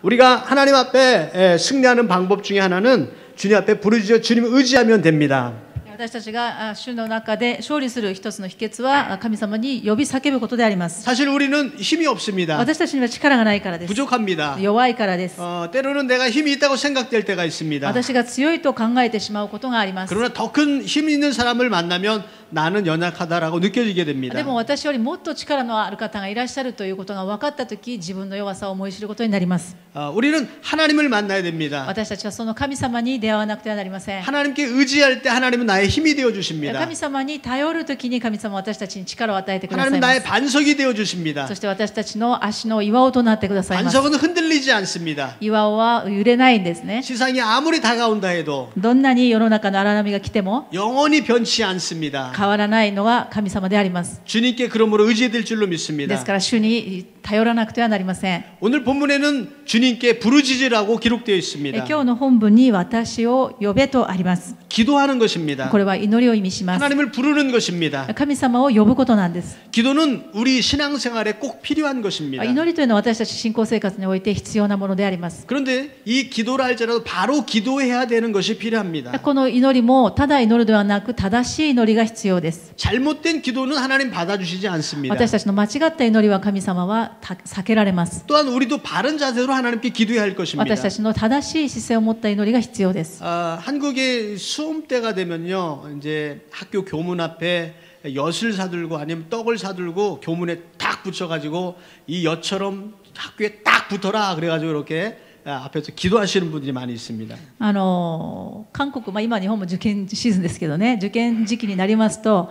우리가 하나님 앞에 승리하는 방법 중에 하나는 주님 앞에 부르짖어 주님을 의지하면 됩니다. 私たちが主の中で勝利する一つの秘訣は神様に呼び叫ぶことであります。 사실 우리는 힘이 없습니다. 私たちには力がないからです。 부족합니다. 弱いからです。 때로는 내가 힘이 있다고 생각될 때가 있습니다. 私が強いと考えてしまうことがあります。 그러나 더 큰 힘 있는 사람을 만나면 나는 연약하다라고 느껴지게 됩니다. でも私よりもっと力のある方がいらっしゃるということが分かったとき、自分の弱さを思い知ることになります。 우리는 하나님을 만나야 됩니다. 私たちはその神様に出会わなくてはなりません。 하나님께 의지할 때 하나님은 나의 힘이 되어 주십니다. 神様に頼るときに神様は私たちに力を与えてください 하나님은 ま 나의 す。 반석이 되어 주십니다. そして私たちの足の岩尾となってくださいます。 반석은 흔들리지 않습니다. 岩尾は揺れないんですね。 세상이 아무리 다가온다 해도 どんなに世の中の荒波が来ても 영원히 변치 않습니다. 変わらないのが神様であります。 주님께 그러므로 의지해야 될 줄로 で 믿습니다. すから主に頼らなくてはなりません。 오늘 본문에는 주님께 부르짖으라고 기록되어 있습니다. 今日の本文に私を呼べとあります。 기도하는 것입니다. これは祈りを意味します。 하나님을 부르는 것입니다. 神様を呼ぶことなんです。 기도는 우리 신앙생활에 꼭 필요한 것입니다. 祈りというのは私たち信仰生活において必要なものであります。 그런데 이 기도를 할지라도 바로 기도해야 되는 것이 필요합니다. この祈りもただ祈るではなく正しい祈りが必要です。 잘못된 기도는 하나님 받아주시지 않습니다. 私たちの間違った祈りは神様は避けられます。 또한 우리도 바른 자세로 하나님께 기도해야 할 것입니다. 私たちの正しい姿勢を持った祈りが必要です。 한국의 수험 때가 되면요, 이제 학교 교문 앞에 엿을 사들고 아니면 떡을 사들고 교문에 딱 붙여가지고 이 엿처럼 학교에 딱 붙어라 그래가지고 이렇게 앞에서 기도하시는 분들이 많이 있습니다. 韓国、今日本も受験シーズンですけどね、受験時期になりますと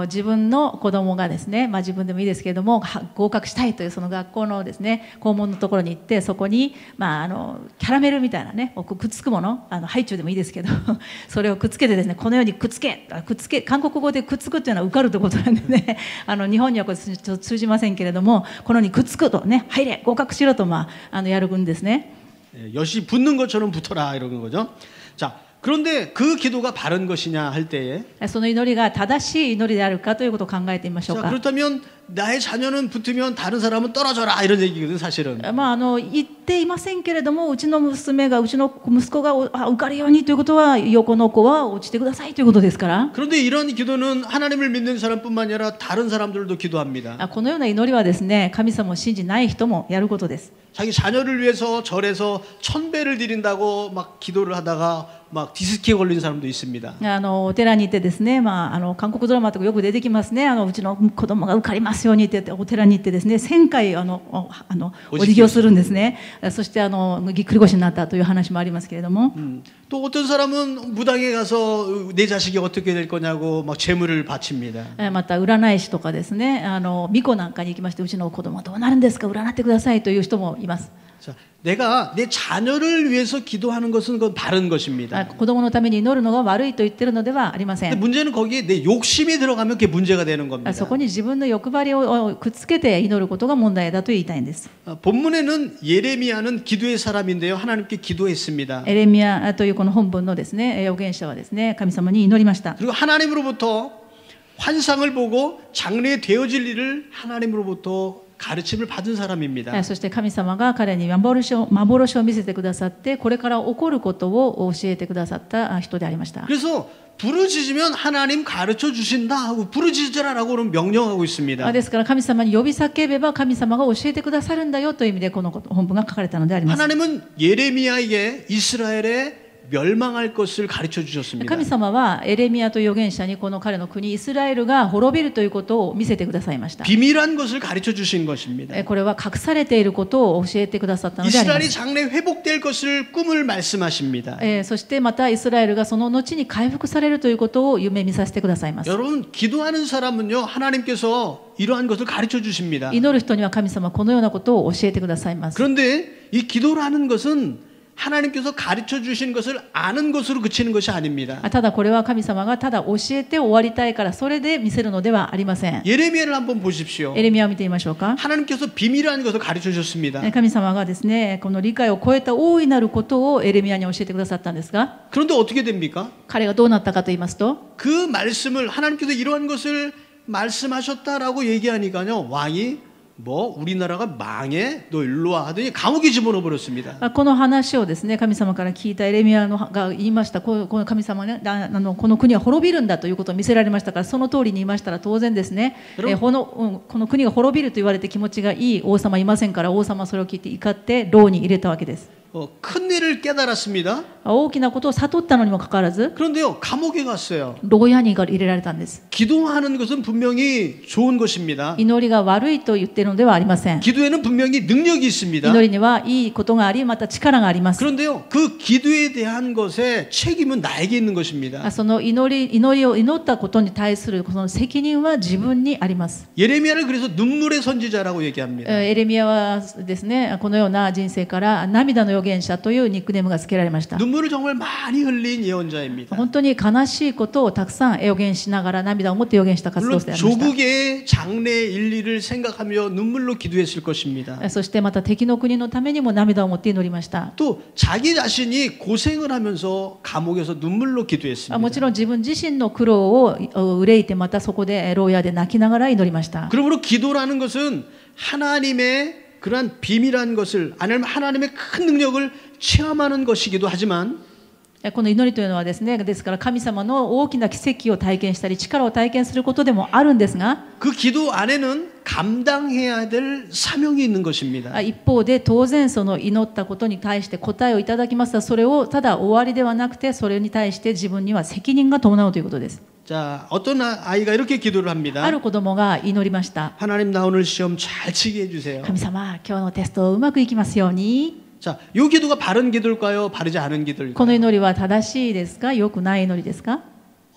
自分の子供がですね、自分でもいいですけれども合格したいというその学校のですね校門のところに行って、そこに、キャラメルみたいなねくっつくもの、ハイチュウでもいいですけどそれをくっつけてですね、このようにくっつけ韓国語でくっつくっていうのは受かるということなんでね日本にはこれちょっと通じませんけれども、このようにくっつくとね、入れ合格しろとやるんですね。 엿이 붙는 것처럼 붙어라 이런 거죠. 자, 그런데 그 기도가 바른 것이냐 할 때에 その祈りが正しい祈りであるかということを考えてみましょう 자, か。 그렇다면 나의 자녀는 붙으면 다른 사람은 떨어져라 이런 얘기거든 사실은. 言っていませんけれども、うちの娘がうちの息子が受かるようにということは、横の子は落ちてくださいということですから。 그런데 이런 기도는 하나님을 믿는 사람뿐만 아니라 다른 사람들도 기도합니다. このような祈りはですね、神様を信じない人もやることです。 자기 자녀를 위해서 절에서 1000배를 드린다고 막 기도를 하다가 막 디스키에 걸린 사람도 있습니다. お寺に行ってですね、韓国ドラマとかよく出てきますね。うちの子供が受かりますようにってお寺に行ってですね、1000回お辞儀をするんですね。そしてぎっくり腰になったという話もありますけれども。 또 어떤 사람은 무당에 가서 내 자식이 어떻게 될 거냐고 막 재물을 바칩니다. また占い師とかですね、巫女なんかに行きまして、うちの子供はどうなるんですか、占ってくださいという人もいます。 자, 내가 내 자녀를 위해서 기도하는 것은 그건 바른 것입니다. 子供のために祈るのが悪いと言ってるのではありませ 근데 ん。 문제는 거기에 내 욕심이 들어가면 그게 문제가 되는 겁니다. そこに自分の欲張りをくっつけて祈ることが問題だと言いたいんです。 본문에는 예레미야는 기도의 사람인데요. 하나님께 기도했습니다. エレミヤというこの本文のですね、預言者はですね、神様に祈りました。 그리고 하나님으로부터 환상을 보고 장래되어질 일을 하나님으로부터 가르침을 받은 사람입니다. そして神様が彼に幻を見せてくださって、これから起こることを教えてくださった人でありました。 그래서 부르짖으면 하나님 가르쳐 주신다 하고 부르짖으라라고 명령하고 있습니다. ですから神様に呼び叫べば神様が教えてくださるんだよという意味でこの本文が書かれたのであります。 하나님은 예레미야에게 이스라엘의 멸망할 것을 가르쳐 주셨습니다. 神様はエレミヤという預言者にこの彼の国イスラエルが滅びるということを見せてくださいました。 비밀한 것을 가르쳐 주신 것입니다. これは隠されていることを教えてくださったのであります。 이스라엘이 장래 회복될 것을 꿈을 말씀하십니다. そしてまたイスラエルがその後に回復されるということを夢見させてくださいます。 여러분 기도하는 사람은요 하나님께서 이러한 것을 가르쳐 주십니다. 祈る人には神様はこのようなことを教えてくださいます。 그런데 이 기도를 하는 것은 하나님께서 가르쳐 주신 것을 아는 것으로 그치는 것이 아닙니다. ただこれは神様がただ教えて終わりたいからそれで見せるのではありません。 예레미야를 한번 보십시오. エレミヤを見てみましょうか。 하나님께서 비밀한 것을 가르쳐 주셨습니다. 神様がですね、この理解を超えた大いなることをエレミヤに教えてくださったんですが、 그런데 어떻게 됩니까? 彼がどうなったかと言いますと、 그 말씀을 하나님께서 이러한 것을 말씀하셨다라고 얘기하니까요 왕이 뭐 우리나라가 망해? 너 일로 와 하더니 감옥에 집어넣어 버렸습니다. この話をですね、神様から聞いたエレミヤが言いました。この神様ね、この国は滅びるんだということを見せられましたから、その通りに言いましたら当然ですね、この国が滅びると言われて気持ちがいい王様いませんから、王様はそれを聞いて怒って牢に入れたわけです。 큰 일을 깨달았습니다. 大きなことを悟ったのにもかかわらず 그런데요, 감옥에 갔어요. 牢屋に入れられたんです。 기도하는 것은 분명히 좋은 것입니다. 祈りが悪いと言っているのではありません。 기도에는 분명히 능력이 있습니다. 祈りにはいいことがあり、また力があります。 그런데요, 그 기도에 대한 것에 책임은 나에게 있는 것입니다. その祈りを祈ったことに対するその責任は自分にあります。 예레미야를 그래서 눈물의 선지자라고 얘기합니다. エレミヤはですね、このような人生から涙の預言者というニックネームが付けられました。 눈물을 정말 많이 흘린 예언자입니다. 本当に悲しいことをたくさん預言しながら涙を持って預言した活動 물론 者でありました。 조국의 장래 일리를 생각하며 눈물로 기도했을 것입니다. そしてまた敵の国のためにも涙を持って祈りました。 또 자기 자신이 고생을 하면서 감옥에서 눈물로 기도했습니다. もちろん自分自身の苦労を憂いて、またそこで牢屋で泣きながら祈りました。 그러므로 기도라는 것은 하나님의 그러한 비밀한 것을 아니면 하나님의 큰 능력을 체험하는 것이기도 하지만 この祈りというのはですね、ですから神様の大きな奇跡を体験したり力を体験することでもあるんですが、 그 기도 안에는 감당해야 될 사명이 있는 것입니다. 一方で当然その祈ったことに対して答えをいただきますが、それをただ終わりではなくて、それに対して自分には責任が伴うということです。 자, 어떤 아이가 이렇게 기도를 합니다. ある子供が祈りました。 하나님 나 오늘 시험 잘 치게 해주세요. 神様、今日のテストをうまくいきますように。 자, 이 기도가 바른 기도일까요? 바르지 않은 この 기도일까요? 祈りは正しいですか、良くない祈りですか。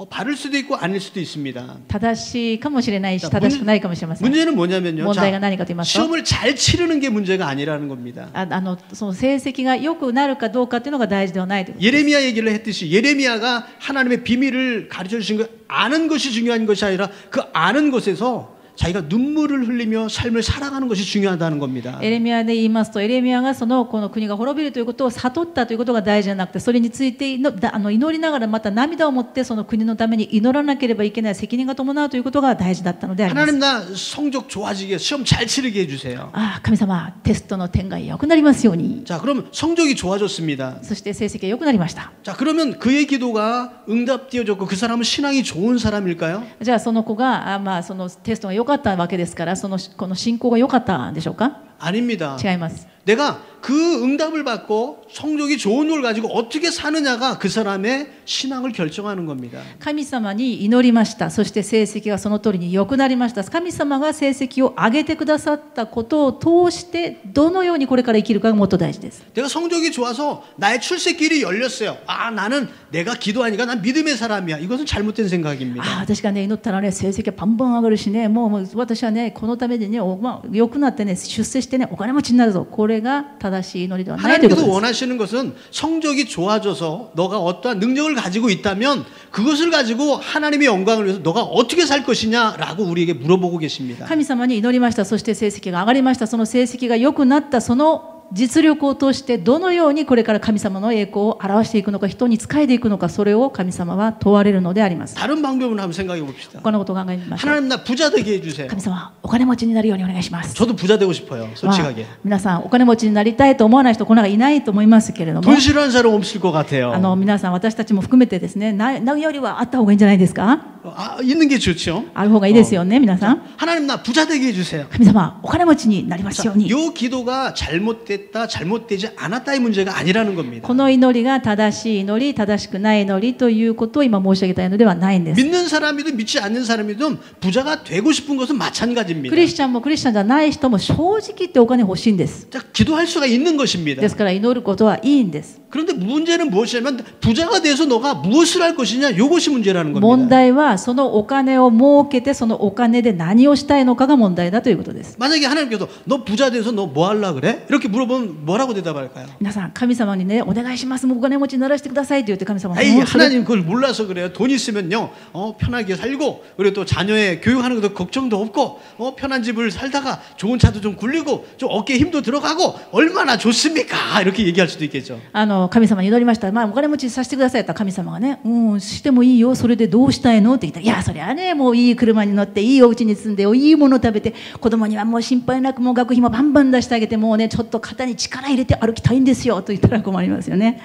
바를 수도 있고 아닐 수도 있습니다. 正しいかもしれないし、正しくないかもしれません。 문제는 뭐냐면요. 問題が何かと言いますと、 시험을 잘 치르는 게 문제가 아니라는 겁니다. その成績が良くなるかどうかというのが大事ではないということです。 예레미야 얘기를 했듯이 예레미야가 하나님의 비밀을 가르쳐 주신 거 아는 것이 중요한 것이 아니라 그 아는 것에서 자기가 눈물을 흘리며 삶을 살아가는 것이 중요하다는 겁니다. エレミヤで言いますと、エレミヤがこの国が滅びるということを悟ったということが大事じゃなくて、それについて祈りながらまた涙を持ってその国のために祈らなければいけない責任が伴うということが大事だったのであります。 하나님 나 성적 좋아지게 시험 잘 치르게 해주세요. 神様、テストの点が良くなりますように。 자, 그러면 성적이 좋아졌습니다. そして成績が良くなりました。 자, 그러면 그의 기도가 응답되어졌고 그 사람은 신앙이 좋은 사람일까요? じゃあその子がそのテストが良かったわけですから、この信仰が良かったんでしょうか。 아닙니다. 違います。 내가 그 응답을 받고 성적이 좋은 걸 가지고 어떻게 사느냐가 그 사람의 신앙을 결정하는 겁니다. 神様に祈りました。そして成績がその通りに良くなりました。神様が成績を上げてくださったことを通してどのようにこれから生きるかがもっと大事です。 내가 성적이 좋아서 나의 출세길이 열렸어요. 아, 나는 내가 기도하니까 난 믿음의 사람이야. 이것은 잘못된 생각입니다. 私がね祈ったらね成績がバンバン上がるしね、もう私はねこのためにね良くなってね出世してねお金持ちになるぞ。これが正しい祈りではないということです。 하나님께서 원하시는 것은 성적이 좋아져서 너가 어떠한 능력을 가지고 있다면 그것을 가지고 하나님의 영광을 위해서 너가 어떻게 살 것이냐라고 우리에게 물어보고 계십니다. 神様に祈りました。そして成績が上がりました。その成績が良くなったその実力を通してどのようにこれから神様の栄光を表していくのか、人に仕えていくのか、それを神様は問われるのであります。 다른 방법을 한번 생각해 봅시다. 他のことを考えてみましょう。 하나님 나 부자 되게 해주세요. 神様、お金持ちになるようにお願いします。 저도 부자 되고 싶어요. 솔직하게. 皆さんお金持ちになりたいと思わない人この中いないと思いますけれども、 돈 싫어하는 사람 없을 것 같아요. 皆さん私たちも含めてですね、ないよりはあった方がいいんじゃないですか。 아, 있는 게 좋죠. ある方がいいですよね、皆さん。 하나님 나 부자 되게 해주세요. 神様、お金持ちになりますように。 이 기도가 잘못됐다, 잘못되지 않았다의 문제가 아니라는 겁니다. この祈りが正しい祈り、正しくない祈りということを今申し上げたいのではないんです。 믿는 사람이든 믿지 않는 사람이든 부자가 되고 싶은 것은 마찬가지입니다. クリスチャンもクリスチャンじゃない人も正直言ってお金欲しいんです。 자, 기도할 수가 있는 것입니다. ですから祈ることはいいんです。 그런데 문제는 무엇이냐면 부자가 돼서 너가 무엇을 할 것이냐 이것이 문제라는 問 겁니다. 題はそのお金を儲けてそのお金で何をしたいのかが問題だということです。 만약에 하나님께서 너 부자 돼서 너 뭐 하려고 그래? 이렇게 물어보면 뭐라고 대답할까요? 皆さん神様にねお願いします、もうお金持ちにならせてくださいって言って神様は 에이 もうそれ 하나님 그걸 몰라서 그래요. 돈 있으면요 편하게 살고 그리고 또 자녀의 교육하는 것도 걱정도 없고 편한 집을 살다가 좋은 차도 좀 굴리고 좀 어깨에 힘도 들어가고 얼마나 좋습니까? 이렇게 얘기할 수도 있겠죠. 神様に祈りました。お金持ちにさせてくださいって神様がね、してもいいよ、それでどうしたいのってってきたら、いやそりゃねもういい車に乗っていいお家に住んでいいもの食べて、子供にはもう心配なくもう学費もバンバン出してあげて、もうねちょっと肩に力入れて歩きたいんですよと言ったら困りますよね。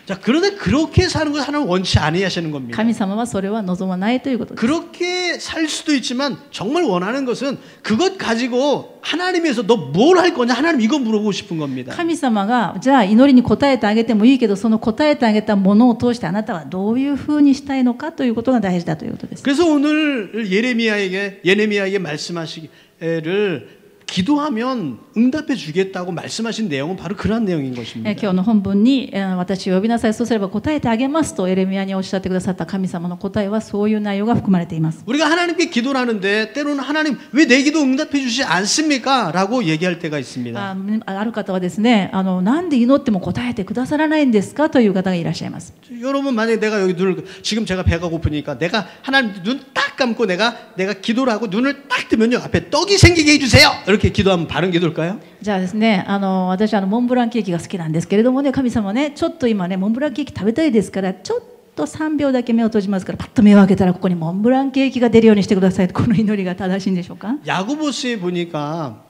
자, 그런데 그렇게 사는 걸 하나님 원치 아니하시는 겁니다. 神様はそれは望まないということです。 그렇게 살 수도 있지만 정말 원하는 것은 그것 가지고 하나님에서 너 뭘 할 거냐 하나님 이거 물어보고 싶은 겁니다. 神様がじゃあ祈りに応えてあげてもいいけど、その応えてあげたものを通してあなたはどういうふうにしたいのかということが大事だということです。 그래서 오늘 예레미야에게 말씀하시기를 기도하면 응답해 주겠다고 말씀하신 내용은 바로 그런 내용인 것입니다. 今日の本文に私を呼びなさい、そうすれば答えてあげますとエレミヤにおっしゃってくださった神様の答えはそういう内容が含まれています。 우리가 하나님께 기도를 하는데 때로는 하나님 왜 내 기도 응답해 주시지 않습니까? 라고 얘기할 때가 있습니다. ある方はですね、なんで祈っても答えてくださらないんですかという方がいらっしゃいます。 여러분 만약에 내가 여기 지금 제가 배가 고프니까 내가 하나님 눈 딱 감고 내가 기도를 하고 눈을 딱 뜨면요 앞에 떡이 생기게 해주세요. 이렇게 기도하면 바른 기도일까요? じゃあですね、私はモンブランケーキが好きなんですけれどもね、神様ね、ちょっと今ねモンブランケーキ食べたいですから、ちょっと3秒だけ目を閉じますから、パッと目を開けたらここにモンブランケーキが出るようにしてください。この祈りが正しいんでしょうか？ 야고보서에 보니까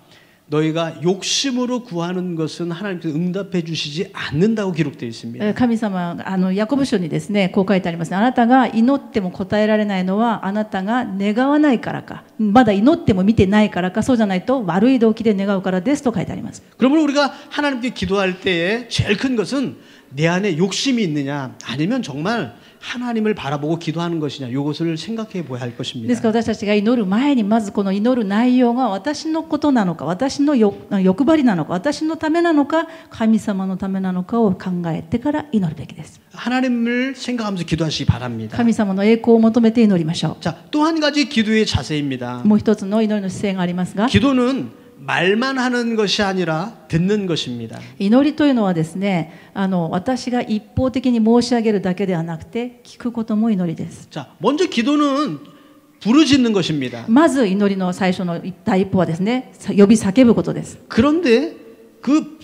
너희가 욕심으로 구하는 것은 하나님께서 응답해 주시지 않는다고 기록되어 있습니다. 神様ヤコブ書にですねこう書いてありますね。あなたが祈っても答えられないのはあなたが願わないからか、まだ祈っても見てないからか、そうじゃないと悪い動機で願うからですと書いてあります。 그러면 우리가 하나님께 기도할 때에 제일 큰 것은 내 안에 욕심이 있느냐 아니면 정말 하나님을 바라보고 기도하는 것이냐 이것을 생각해 보아야 할 것입니다. ですから私たちが祈る前にまずこの祈る内容が私のことなのか、私の欲張りなのか、私のためなのか、神様のためなのかを考えてから祈るべきです。 하나님을 생각하면서 기도하시기 바랍니다. 神様の栄光を求めて祈りましょう。 자, 또 한 가지 기도의 자세입니다. もう一つの祈りの姿勢がありますが、 기도는 말만 하는 것이 아니라 듣는 것입니다. 祈りというのはですね、私が一方的に申し上げるだけではなくて聞くことも祈りです。 자, 먼저 기도는 부르짖는 것입니다. まず祈りの最初の第一歩はですね、呼び叫ぶことです。 그런데 그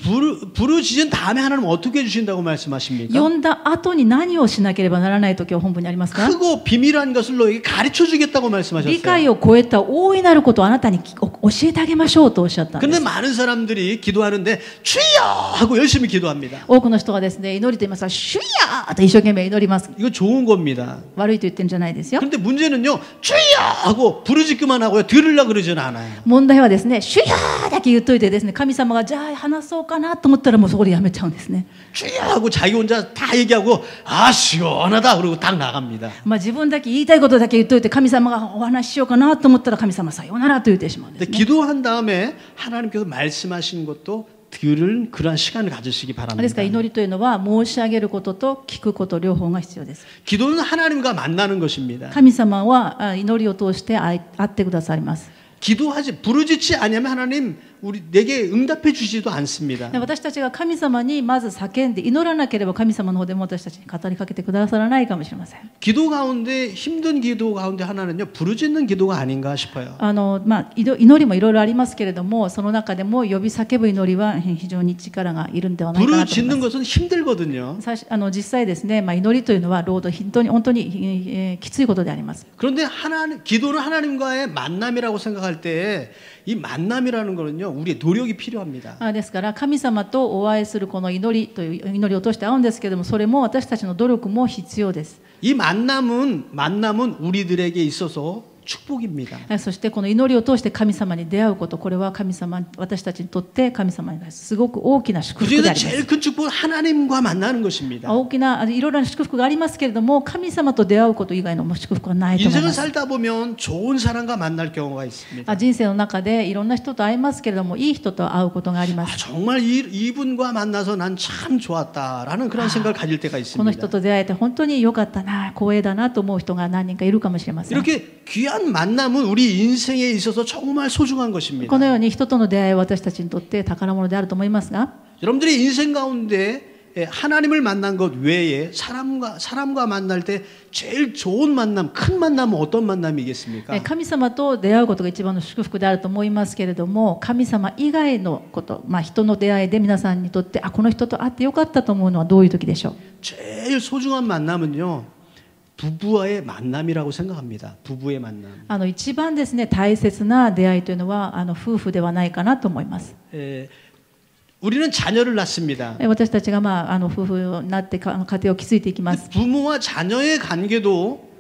부르짖은 다음에 하나님 어떻게 해주신다고 말씀하십니까? 呼んだ後に何をしなければならないと今日本文にありますか？ 크고 비밀한 것을 너에게 가르쳐 주겠다고 말씀하셨어요. 理解を超えた大いなることをあなたに教えてあげましょうとおっしゃったんで 근데 す。 많은 사람들이 기도하는데 주여 하고 열심히 기도합니다. 多くの人がですね祈りと言いますが、主やと一生懸命祈ります。 이거 좋은 겁니다. 悪いと言ってるんじゃないですよ。 그런데 문제는요, 주여 하고 부르짖기만 하고요, 들으려고 그러지는 않아요. 問題はですね、主やだけ言っといてですね、神様がじゃあ話そうかなと思ったらもうそこでやめちゃうんですね。 주여 하고 자기 혼자 다 얘기하고 아 시원하다 그러고 딱 나갑니다. 自分だけ言いたいことだけ言っといて、神様がお話ししようかなと思ったら神様さようならと言ってしまうんです 근데 ね。 기도한 다음에 하나님께서 말씀하신 것도 들을 그러한 시간을 가지시기 ですか 바랍니다. ら祈りというのは申し上げることと聞くこと両方が必要です。 기도는 하나님과 만나는 것입니다. 神様は祈りを通して会ってくださいます。 기도하지 부르짖지 않으면 하나님 우리 내게 응답해 주지도 않습니다. 私たちが神様にまず叫んで祈らなければ神様の方でも私たちに語りかけてくださらないかもしれません。 기도 가운데 힘든 기도 가운데 하나는요 부르짖는 기도가 아닌가 싶어요. 祈りもいろいろありますけれども、その中でも呼び叫ぶ祈りは非常に力がいるんではないかなと思い 부르짖는 ます。 것은 힘들거든요. 実際ですね、祈りというのは労働本当にきついことであります。 그런데 기도는 하나님과의 만남이라고 생각할 때 이 만남이라는 거는요 우리의 노력이 필요합니다. ですから神様とお会いするこの祈りという祈りを通して会うんですけれども、それも私たちの努力も必要です。 이 만남은 우리들에게 있어서 축복입니다. そしてこの祈りを通して神様に出会うこと、これは私たちにとって神様にすごく大きな祝福であり 그중에서 ます。 제일 큰 축복은 하나님과 만나는 것입니다. 大きないろいろな祝福がありますけれども、神様と出会うこと以外の祝福はないと思い 인생을 ます。 살다 보면 좋은 사람과 만날 경우가 있습니다. 人生の中でいろんな人と会いますけれども、いい人と会うことがありま 아, す。 정말 이분과 만나서 난 참 좋았다라는 그런 생각을 가질 때가 この 있습니다. 人と出会えて本当に良かったな、光栄だなと思う人が何人かいるかもしれません。 이렇게 귀한 만남은 우리 인생에 있어서 정말 소중한 것입니다. このように人との出会いは私たちにとって宝物であると思いますが、 여러분들의 인생 가운데 하나님을 만난 것 외에 사람과 만날 때 제일 좋은 만남, 큰 만남은 어떤 만남이겠습니까? 神様と出会うことが一番の祝福であると思いますけれども、神様以外のこと、人の出会いで皆さんにとってこの人と会ってよかったと思うのはどういう時でしょう？ 제일 소중한 만남은요 부부와의 만남이라고 생각합니다. 부부의 만남. 一番ですね、大切な出会いというのは夫婦ではないかなと思います。 우리는 자녀를 낳습니다. 私たちが夫婦になって家庭を築いていきます。 부모와 자녀의 관계도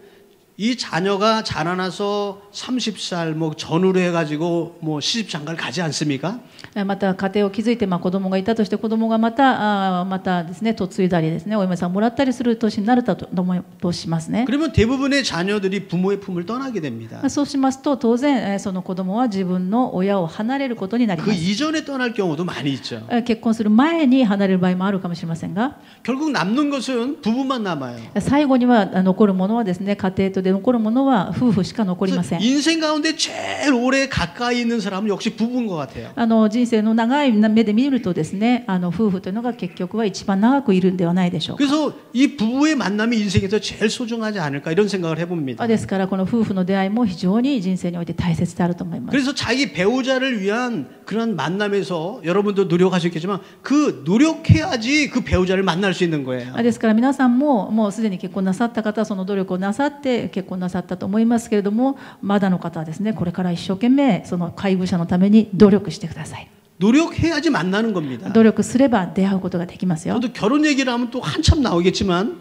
이 자녀가 자라나서 30살 뭐 전후로 해가지고 뭐 시집 장가를 가지 않습니까? また家庭を築いて子供がいたとして子供がまたですね嫁いだりですねお嫁さんをもらったりする年になるとしますね。 그러면 대부분의 자녀들이 부모의 품을 떠나게 됩니다. そうしますと当然その子供は自分の親を離れることになりま 그 す。 이전에 떠날 경우도 많이 있죠. 結婚する前に離れる場合もあるかもしれませんが 결국 남는 것은 부부만 남아요. 最後には残るものはですね家庭とで残るものは夫婦しか残りません。 인생 가운데 제일 오래 가까이 있는 사람은 역시 부부인 것 같아요. 人生の長い目で見るとですね夫婦というのが結局は一番長くいるんではないでしょうか。 그래서 이 부부의 만남이 인생에서 제일 소중하지 않을까 이런 생각을 해봅니다. ですからこの夫婦の出会いも非常に人生において大切であると思います。 그래서 자기 배우자를 위한 그런 만남에서 여러분도 노력하셨겠지만 그 노력해야지 그 배우자를 만날 수 있는 거예요. ですから皆さんももうすでに結婚なさった方はその努力をなさって結婚なさったと思いますけれどもまだの方はですねこれから一生懸命その配偶者のために努力してください。 노력해야지 만나는 겁니다. 努力すれば出会うことができますよ。 저도 결혼 얘기를 하면 또 한참 나오겠지만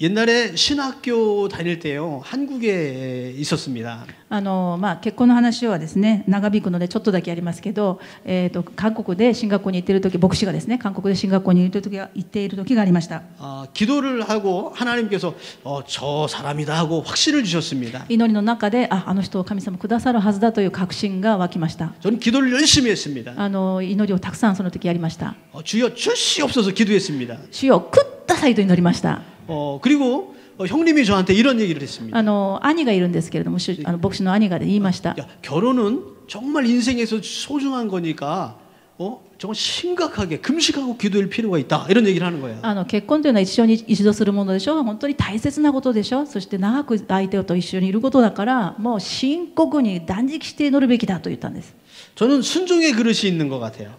옛날에 신학교 다닐 때요 한국에 있었습니다. 結婚の話はですね長引くのでちょっとだけやりますけど、韓国で進学校に行っている時牧師がですね韓国で進学校に行っている時がありました。 기도를 하고 하나님께서 저 사람이다 하고 확신을 주셨습니다. 祈りの中であの人を神様くださるはずだという確信が湧きました。 저는 기도를 열심히 했습니다. 祈りをたくさんその時やりました。 주여 주시옵소서 기도했습니다. 主よくださいと祈りました。 그리고 형님이 저한테 이런 얘기를 했습니다. 兄がいるんですけれども牧師の兄が言いました。 야, 결혼은 정말 인생에서 소중한 거니까 정말 심각하게 금식하고 기도할 필요가 있다 이런 얘기를 하는 거예요. 結婚というのは一度するものでしょ。本当に大切なことでしょ。そして長く相手と一緒にいることだからもう深刻に断食して祈るべきだと言ったんです。 저는 순종의 그릇이 있는 것 같아요.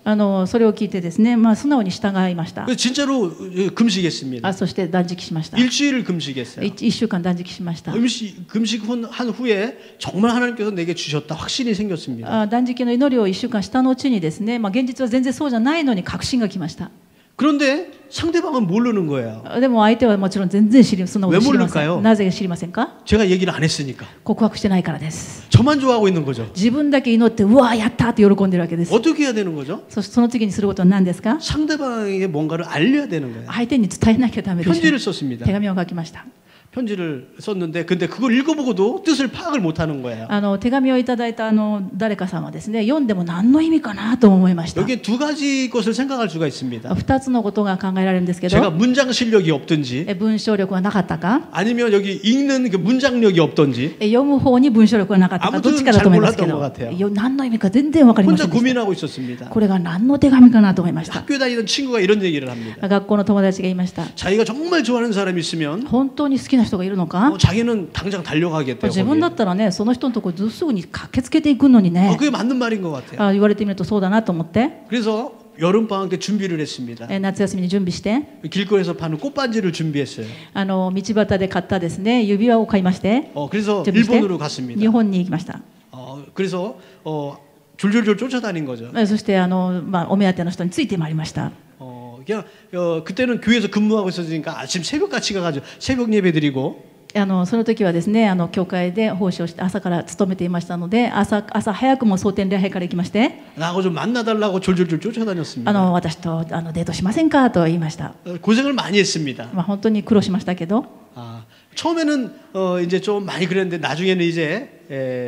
それを聞いてですね、素直に従いました。 진짜로 금식했습니다. そして断食しました。 일주일을 금식했어요. 1週間断食しました。 금식한 후에 정말 하나님께서 내게 주셨다 확신이 생겼습니다. 断食の祈りを1週間した後にですね、現実は全然そうじゃないのに確信が来ました。 그런데 상대방은 모르는 거예요. でも相手はもちろん全然そんなこと知りません。なぜ知りませんか？ 제가 얘기를 안 했으니까. 告白してないからです。 저만 좋아하고 있는 거죠. 自分だけ祈ってうわーやったって喜んでるわけです。 어떻게 해야 되는 거죠? その次にすることは何ですか？ 상대방에게 뭔가를 알려야 되는 거예요. 相手に伝えなきゃダメでしょ。 편지를 썼습니다. 手紙を書きました。 편지를 썼는데 근데 그걸 읽어보고도 뜻을 파악을 못하는 거예요. 手紙をいただいた誰かさんはですね読んでも何の意味かなと思いました。 여기에 두 가지 것을 생각할 수가 있습니다. 2つのことが考えられるんですけど 제가 문장 실력이 없든지 文章力がなかったか 아니면 여기 읽는 그 문장력이 없든지 読む方に文章力がなかったかどっちかだと思いますけど何の意味か全然分かりませ 혼자 んでした。 고민하고 있었습니다. これが何の手紙かなと思いました。 학교 다니던 친구가 이런 얘기를 합니다. 学校の友達が言いました。 자기가 정말 좋아하는 사람이 있으면 本当に好きな人がいるのか 자기는 당장 달려가겠대요. 自分だったらねその人のところすぐに駆けつけていくのにね 그게 맞는 말인 것 같아요. 言われてみるとそうだなと思って 그래서 여름 방학 때 준비를 했습니다. 夏休みに準備して 길거리에서 파는 꽃반지를 준비했어요. 道端で買ったですね指輪を買いまして 그래서 準備して 일본으로 갔습니다. 日本に行きました。 그래서 줄줄줄 쫓아다닌 거죠. そしてお目当ての人についてまいりました。 그냥 그때는 교회에서 근무하고 있었으니까 아침 새벽같이 가가지고 새벽 예배 드리고 その時はですね教会で奉仕をして朝から勤めていましたので朝早くも蒼天礼拝から行きまして 나하고 좀 만나달라고 졸졸졸 쫓아다녔습니다. 私とデートしませんかと言いました。 고생을 많이 했습니다. 本当に苦労しましたけど 처음에는 이제 좀 많이 그랬는데 나중에는 이제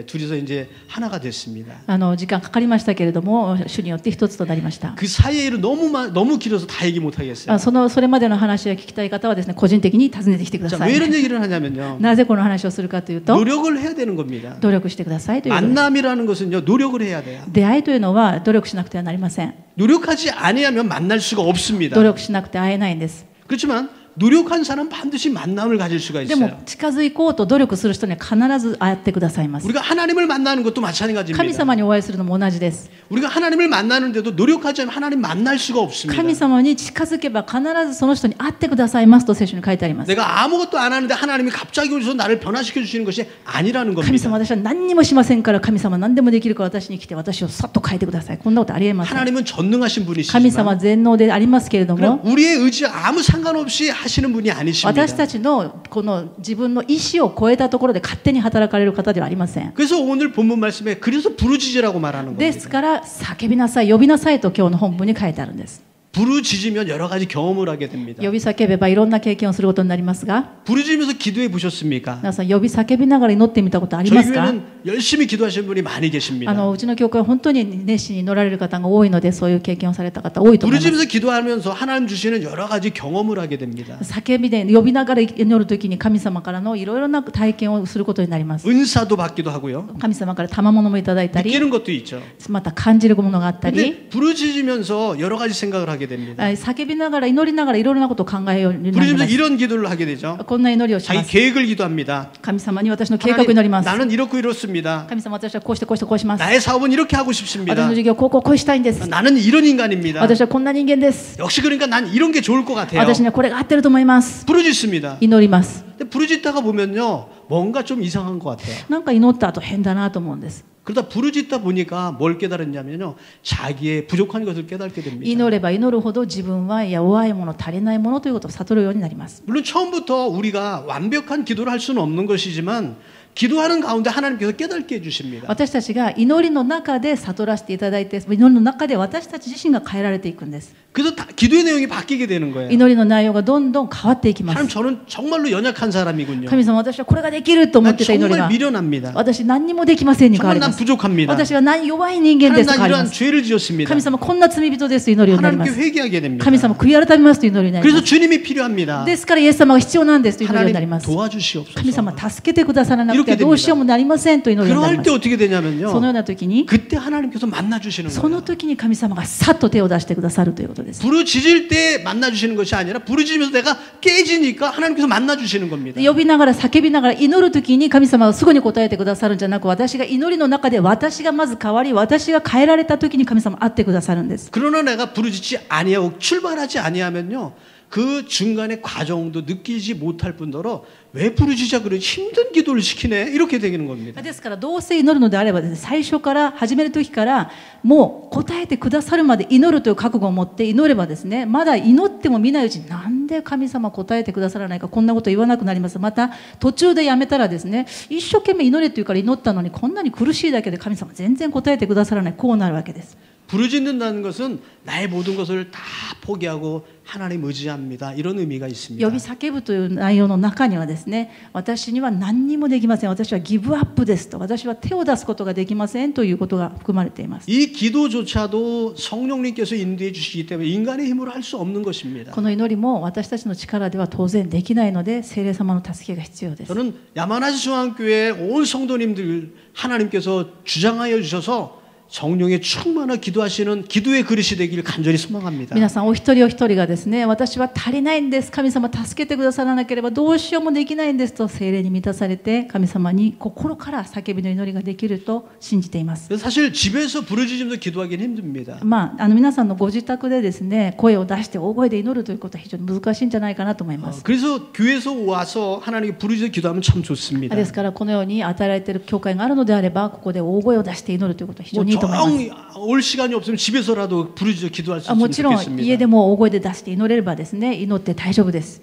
둘이서 이제 하나가 됐습니다. 時間かかりましたけれども主によって一つとなりました。 그 사이의 일은 너무 길어서 다 얘기 못 하겠어요. それまでの話を聞きたい方はですね個人的に尋ねてきてくだ 자, さ 왜 い。 이런 얘기를 하냐면요. なぜこの話をするかというと 노력을 해야 되는 겁니다. 努力してくださいということです。 만남이라는 것은요 노력을 해야 돼요. 出会いというのは努力しなくてはなりません。 노력하지 아니하면 만날 수가 없습니다. 努力しなくて会えないんです。 그렇지만 노력한 사람 반드시 만남을 가질 수가 でも 있어요. 近づこうと努力する人には必ず会ってくださいます。 우리가 하나님을 만나는 것도 神 마찬가지입니다. 様にお会いするのも同じです。 우리가 하나님을 만나는데도 노력하지 않으면 하나님 만날 수가 없습니다. 神様に近づけば必ずその人に会ってくださいますと聖書に書いてあります。 내가 아무것도 안 하는데 하나님이 갑자기 오셔서 나를 변화시켜 주시는 것이 아니라는 神様 겁니다. 私は何にもしませんから神様何でもできるから私に来て私をさっと変えてください。こんなことありえません。 하나님은 전능하신 神 분이시지만 様は全能でありますけれど 그러나 も 우리의 의지와 아무 상관없이 하시는 분이 아니십니다. 私たちのこの自分の意思を超えたところで勝手に働かれる方ではありません。 그래서 오늘 본문 말씀에 그래서 부르짖으라고 말하는 で 겁니다. すから叫びなさい呼びなさいと今日の本文に書いてあるんです。 부르짖으면 여러 가지 경험을 하게 됩니다. 呼び叫べばいろんな経験をすることになりますが 부르짖으면서 기도해 보셨습니까? 皆さん呼び叫びながら祈ってみたことありま 저희 すか？ 교회는 열심히 기도하시는 분이 많이 계십니다. うちの教会は本当に熱心に祈られる方が多いのでそういう経験をされた方多いと思います。 부르짖으면서 기도하면서 하나님 주시는 여러 가지 경험을 하게 됩니다. 叫びで呼びながら祈るときに神様からのいろいろな体験をすることになります。 은사도 받기도 하고요. 神様から賜物もいただいたり 느끼는 것도 있죠. また感じるものがあったり 근데 부르짖으면서 여러 가지 생각을 하게 됩니다. 叫びながら祈りながらいろいろなことを考えようになりま 부르짖으면서 す。 이런 기도를 하게 되죠. こんな祈りをし 자기 ます。 계획을 기도합니다. 神様に私の計画を 하나님, 祈ります。 나는 이렇고 이렇습니다. 神様私はこうしてこうしてこうします。 나의 사업은 이렇게 하고 私 싶습니다. の授業こうしたいんです。 나는 이런 인간입니다. 私はこんな人間です。 역시 그러니까 난 이런 게 좋을 것 같아요. 私にはこれが合ってると思います。 부르짖습니다. 祈ります。 근데 부르짖다가 보면요, 뭔가 좀 이상한 것 같아요. なんか祈った後変だなと思うんです。 그러다 부르짖다 보니까 뭘 깨달았냐면요, 자기의 부족한 것을 깨닫게 됩니다. 祈れば祈るほど自分は弱いもの足りないものということを悟るようになります。 물론 처음부터 우리가 완벽한 기도를 할 수는 없는 것이지만 기도하는 가운데 하나님께서 깨닫게 해주십니다. 私たちが祈りの中で悟らせていただいて祈りの中で私たち自身が変えられていくんです。 그래서 기도의 내용이 바뀌게 되는 거예요. 祈りの内容がどんどん変わっていきま 하나님 す。 저는 정말로 연약한 사람이군요. 神様私はこれができると思っ 난 てた祈り 정말 が 미련합니다. 私何にもできませんに変わ 정말 りま 난 す。 부족합니다. 私は弱い人間で 하나님 すと変 난 わりま 이러한 す。 죄를 지었습니다. 神様こんな罪人ですと祈るようになりま 하나님께 す。 회개하게 됩니다. 神様悔い改めますと祈るようになり 그래서 ます。 주님이 필요합니다. ですからイエス様が必要なんですと祈るようになり 하나님 ます。 도와주시옵소서. 神様助けてくださらなく 이렇게 てどうしようもなりませんと祈るようになり 그럴 ま 때 す。 어떻게 되냐면요. そのような時に 그때 하나님께서 만나주시는 その 거예요. 時に神様がさっと手を出してくださるということです。 부르짖을 때 만나주시는 것이 아니라 부르짖으면서 내가 깨지니까 하나님께서 만나주시는 겁니다. 呼びながら叫びながら祈る時に神様がすぐに答えてくださるんじゃなく私が祈りの中で私がまず変わり私が変えられた時に神様会ってくださるんです。 그러나 내가 부르짖지 아니하고 출발하지 아니하면요. 그 중간의 과정도 느끼지 못할 뿐더러 왜 부르짖자 그런 힘든 기도를 시키네 이렇게 되는 겁니다. ですからどうせ祈るのであればですね、最初から始める時からもう答えてくださるまで祈るという覚悟を持って祈ればですね、まだ祈っても見ないうちになんで神様答えてくださらないかこんなこと言わなくなります。また途中でやめたらですね、一生懸命祈れって言うから祈ったのにこんなに苦しいだけで神様全然答えてくださらない、こうなるわけです。 부르짖는다는 것은 나의 모든 것을 다 포기하고 하나님 의지합니다. 이런 의미가 있습니다. 呼び叫ぶという内容の中にはですね、私には何にもできません、私はギブアップですと、私は手を出すことができませんということが含まれています。 이 기도조차도 성령님께서 인도해 주시기 때문에 인간의 힘으로 할 수 없는 것입니다. この祈りも私たちの力では当然できないので聖霊様の助けが必要です。 저는 야마나시 중앙교회 온 성도님들 하나님께서 주장하여 주셔서 성령의 충만한 기도하시는 기도의 그릇이 되길 간절히 소망합니다. 皆さんお一人お一人がですね、私は足りないんです、神様助けてくださらなければどうしようもできないんですと聖霊に満たされて神様に心から叫びの祈りができると信じています。 사실 집에서 부르짖으면서 기도하기는 힘듭니다. 皆さんのご自宅でですね、声を出して大声で祈るということは非常に難しいんじゃないかなと思います。 그래서 교회에서 와서 하나님께 부르짖어 기도하면 참 좋습니다. ですからこのように与えられている教会があるのであればここで大声を出して祈るということは非常にいいと思います。 올 시간이 없으면 집에서라도 부르짖어 기도할 수 있으면 もちろん 좋겠습니다. 家でも大声で出して祈れればですね、祈って大丈夫です。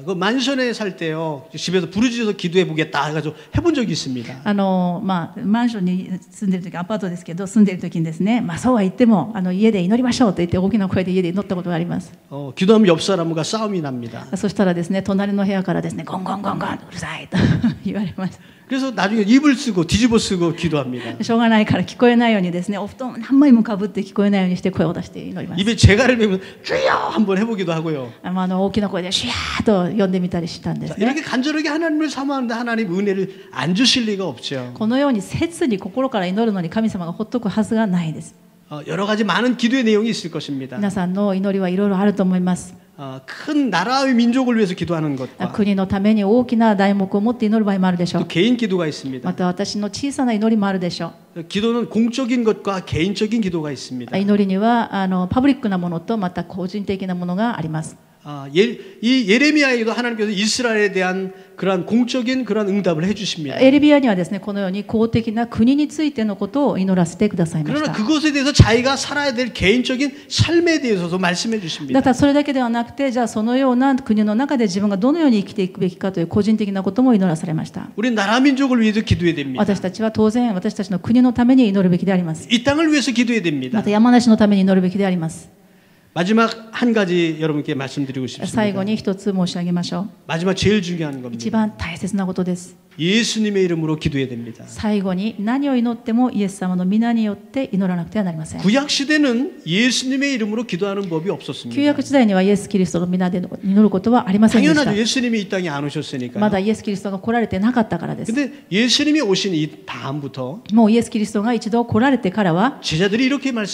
그 만션에 살 때요 집에서 부르짖어서 기도해 보겠다 해가지고 해본 적이 있습니다. マンションに住んでる時、アパートですけど住んでる時にですね、そうは言っても家で祈りましょうと言って大きな声で家で祈ったことがあります。 기도하면 옆 사람과 싸움이 납니다. そしたらですね、隣の部屋からですね、ゴンゴンゴンゴンうるさいと言われました。 그래서 나중에 입을 쓰고 뒤집어 쓰고 기도합니다. しょうがないから聞こえないようにですね、お布団何枚もかぶって聞こえないようにして声を出して祈ります。 입에 재갈을 매면 주여 한번 해보기도 하고요. 大きな声でシュヤーと呼んでみたりしたんですね。 이렇게 간절하게 하나님을 사모하는데 하나님 은혜를 안 주실 리가 없죠. このように切に心から祈るのに神様がほっとくはずがないです。 여러 가지 많은 기도의 내용이 있을 것입니다. 皆さんの祈りはいろいろあると思います。큰 나라의 민족을 위해서 기도하는 것과 国のために大きな題目を持って祈る場合もあるでしょ 또 う。 개인 기도가 있습니다. また私の小さな祈りもあるでしょ 기도는 공적인 것과 개인적인 기도가 う。 있습니다. 祈りにはパブリックなものとまた個人的なものがあります。 이 예레미야에도 하나님께서 이스라엘에 대한 그러한 공적인 그러한 응답을 해주십니다. エレビアにはですね、このように公的な国についてのことを祈らせてくださいまし 그러나 た。 그것에 대해서 자기가 살아야 될 개인적인 삶에 대해서도 말씀해 だ 주십니다. からそれだけではなくて、じゃあそのような国の中で自分がどのように生きていくべきかという個人的なことも祈らされました。 우리 나라 민족을 위해서 기도해야 됩니다. 私たちは当然私たちの国のために祈るべきであります。 이 땅을 위해서 기도해야 ま 됩니다. た山梨のために祈るべきであります。 마지막 한 가지 여러분께 말씀드리고 最後 싶습니다. に一つ申し上げましょう。 마지막 제일 중요한 一 겁니다. 番大切なことです。 예수님의 이름으로 기도해야 됩니다. 最後に何を祈ってもイエス様の皆によって祈らなくてはなりません。 구약 시대는 예수님의 이름으로 기도하는 법이 旧 없었습니다. 約時代にはイエス・キリストの皆で祈ることはありませんでした。 당연하죠. 예수님이 이 땅에 안 ま 오셨으니까. だイエス・キリストが来られてなかったからです。 근데 예수님이 오신 이 다음부터 もうイエス・キリストが一度来られてからは、 제자들에게 이렇게 イエ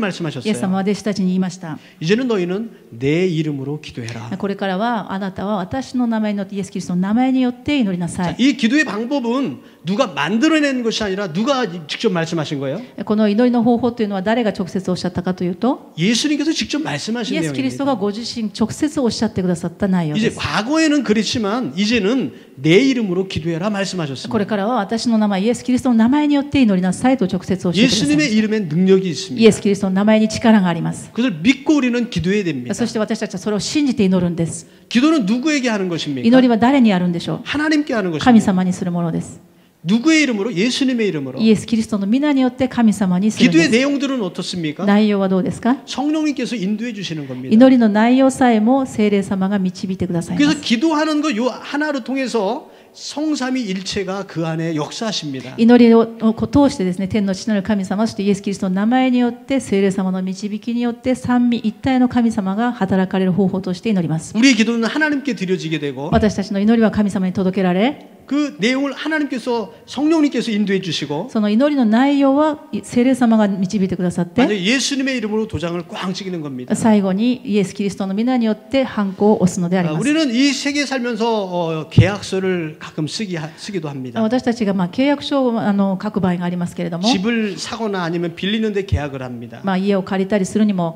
ス 말씀하셨어요. 様は弟子たちに言いました。 이제는 너희는 내 이름으로 기도해라. これからはあなたは私の名前によってイエス・キリストの名前によって祈りなさい。 이 기도의 방법은 누가 만들어낸 것이 아니라 누가 직접 말씀하신 거예요? この祈りの方法というのは誰が直接おっしゃったかというと、 예수님께서 직접 イ 말씀하신 エス・キリストが 내용입니다. ご自身直接おっしゃってくださった内容 이제 です。 과거에는 그랬지만 이제는 내 이름으로 기도해라 これ 말씀하셨습니다. からは私の名前、イエス・キリストの名前によって祈りなさいと直接おっしゃってくださいま 예수님의 した。 이름에 능력이 イエ 있습니다. ス・キリストの名前に力があります。 그것을 믿고 우리는 기도해야 됩니다. そして私たちはそれを信じて祈るんです。 기도는 누구에게 하는 것입니까? 祈りは誰にあるんでしょう。 하나님께 하는 神 것입니다. 様にするものです。 누구의 이름으로? 예수님의 이름으로. イエス・キリストの皆によって神様にするん 기도의 です。 내용들은 어떻습니까? 内容はどうですか？ 성령님께서 인도해 주시는 겁니다. 祈りの内容さえも聖霊様が導いてくださいま 그래서 す。 기도하는 거 요 하나를 통해서 성삼위 일체가 그 안에 역사하십니다. 祈りを通してですね、天の父なる神様、そしてイエス・キリストの名前によって聖霊様の導きによって三位一体の神様が働かれる方法として祈ります。 우리의 기도는 하나님께 드려지게 되고 私たちの祈りは神様に届けられ、 그 내용을 하나님께서 성령님께서 인도해 주시고 その祈りの内容は聖霊様が導いてくださっ 만약 て、 예수님의 이름으로 도장을 꽝 찍는 겁니다. 最後にイエス・キリストの皆によってハンコを押すのであります。 우리는 이 세계에 살면서 계약서를 가끔 쓰기도 합니다. 私たちが契約書を書く場合がありますけれども、 집을 사거나 아니면 빌리는데 계약을 합니다. 家を借りたりするにも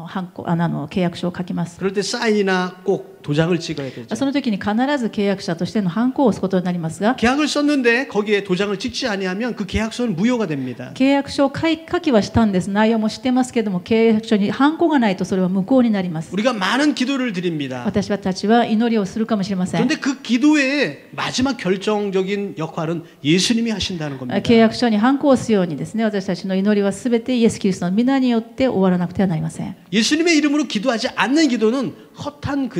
ハンコ契約書を書きます。 그럴 때 사인이나 꼭 도장을 찍어야 되죠. その時に必ず契約者としてのハンコを押すことになりますが、 계약을 썼는데 거기에 도장을 찍지 아니하면 그 계약서는 무효가 됩니다. 契約書を書きはしたんです。内容も知ってますけれども、契約書にハンコがないとそれは無効になります。 우리가 많은 기도를 드립니다. 私たちは祈りをするかもしれません。 그런데 그 기도의 마지막 결정적인 역할은 예수님이 하신다는 겁니다. 契約書にハンコを押すようにですね、私たちの祈りはすべてイエス・キリストの皆によって終わらなくてはなりません。 예수님의 이름으로 기도하지 않는 기도는 헛한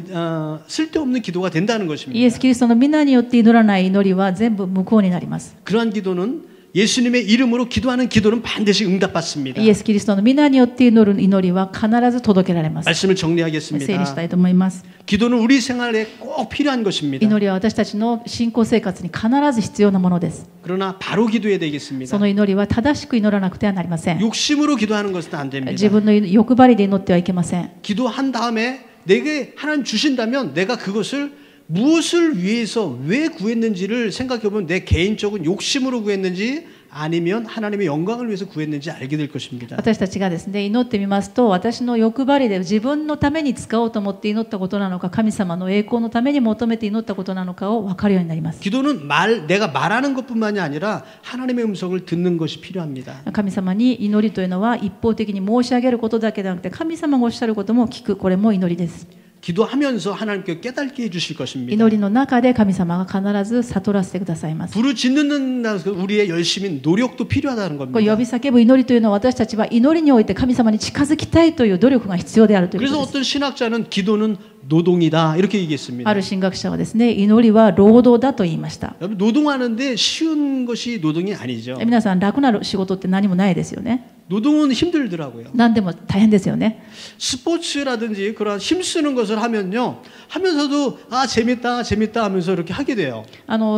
쓸데없는 기도가 된다는 イエ 것입니다. ス・キリストの皆によって祈らない祈りは全部無効になります。 그러한 기도는 예수님의 이름으로 기도하는 기도는 반드시 응답받습니다. イエス・キリストの皆によって祈る祈りは必ず届けられます。 말씀을 整理した 정리하겠습니다. いと思います。 기도는 우리 생활에 꼭 필요한 것입니다. 祈りは私たちの信仰生活に必ず必要なものです。 그러나 바로 기도해야 そ 되겠습니다. の祈りは正しく祈らなくてはなりません。 욕심으로 기도하는 것은 안 됩니다. 自分の欲張りで祈ってはいけません。 기도한 다음에 내게 하나님 주신다면 내가 그것을 무엇을 위해서 왜 구했는지를 생각해보면 내 개인적인 욕심으로 구했는지 아니면 하나님의 영광을 위해서 구했는지 알게 될 것입니다. 私たちがですね、祈ってみますと、私の欲張りで自分のために使おうと思って祈ったことなのか、神様の栄光のために求めて祈ったことなのかを分かるようになります。 기도는 내가 말하는 것뿐만이 아니라 하나님의 음성을 듣는 것이 필요합니다. 神様に祈りというのは一方的に申し上げることだけではなくて、神様がおっしゃることも聞く、これも祈りです。 기도하면서 하나님께 깨닫게 해주실 것입니다. 祈りの中で神様が必ず悟らせてくださいます。 부르짖는 우리의 열심인 노력도 필요하다는 これ 겁니다. 呼び叫ぶ祈りというのは、私たちは祈りにおいて神様に近づきたいという努力が必要であるというこ 그래서 とです。 어떤 신학자는 기도는 노동이다 이렇게 얘기했습니다. ある神学者はですね、祈りは労働だと言いました。 여러분 노동하는데 쉬운 것이 노동이 아니죠. 皆さん、楽な仕事って何もないですよね。 노동은 힘들더라고요. 何でも大変ですよね。 스포츠라든지 그런 힘쓰는 것을 하면요. 하면서도 아 재밌다 재밌다 하면서 이렇게 하게 돼요.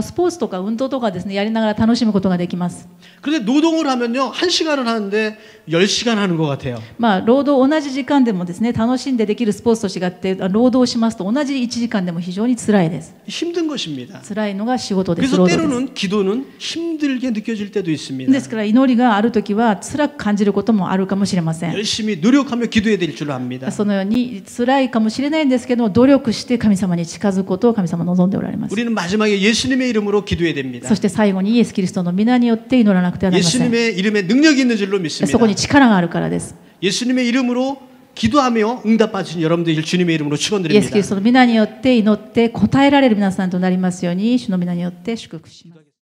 スポーツとか運動とかですね、やりながら楽しむことができます。 그런데 노동을 하면요. 1시간을 하는데 10시간 하는 것 같아요. 労働同じ時間でもですね、楽しんでできるスポーツと違って、労働しますと同じ1時間でも非常に辛いです。 힘든 것입니다. 辛いのが仕事です。 그래서 労働です。 때로는 기도는 힘들게 느껴질 때도 있습니다. ですから祈りがあるときは辛く感じることもあるかもしれません。 열심히 노력하며 기도해야 될 줄 압니다. そのように辛いかもしれないんですけども、努力して神様に近づくことを神様は望んでおられます。 우리는 마지막에 예수님의 이름으로 기도해야 됩니다. そして最後にイエス・キリストの皆によって祈らなくてはなりません。 예수님의 이름에 능력이 있는 줄로 そ 믿습니다. こに力があるからです。 예수님의 이름으로 기도하며 응답받으신 여러분들 주님의 이름으로 イエス・キ 축원드립니다. リストの皆によって祈って答えられる皆さんとなりますように、主の皆によって祝福します。